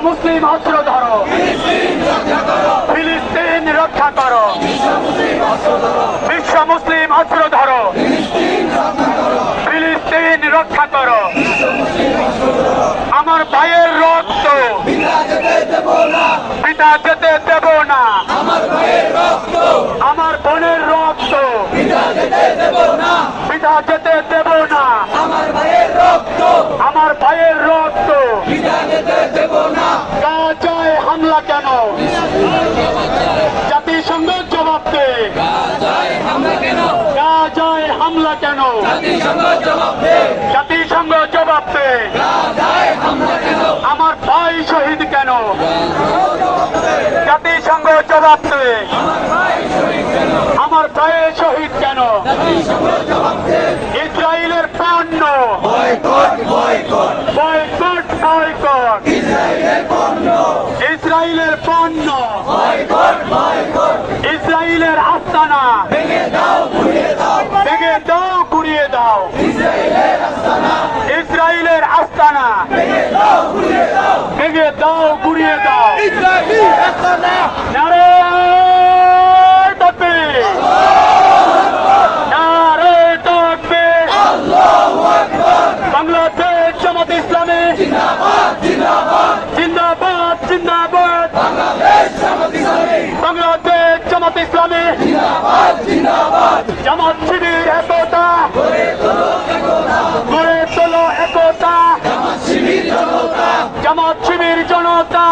মুসলিম অস্ত্র ধরো, ফিলিস্তিন রক্ষা করো, বিশ্ব মুসলিম অস্ত্র ধরো, ফিলিস্তিন রক্ষা করো। আমার ভাইয়ের রক্ত পিতা যেতে দেব না, আমার বোনের রক্ত পিতা যেতে দেব না, আমার ভাইয়ের রক্ত গাজায় হামলা কেন? জাতিসংঘ জবাব দে, গাজায় হামলা কেন? জাতিসংঘ জবাব দে, আমার ভাই শহীদ কেন? জাতিসংঘ জবাব দে, আমার ভাইয়ের শহীদ কেন? ইসরায়েলের পণ্য বয়কট, ইসরায়েলের পণ্য, ইসরায়েলের আস্তানা ভেঙে দাও, গুড়িয়ে দাও, ইসরায়েলের আস্তানা ভেঙে দাও, গুড়িয়ে দাও। নারে তাকবীর, নারে তাকবীর, বাংলাদেশ জামাত ইসলামী জিন্দাবাদ, জিন্দাবাদ, বাংলাদেশ জামাত ইসলামী জামাত শিবির একতা, গড়ে তোলো একতা, জামাত শিবির জনতা,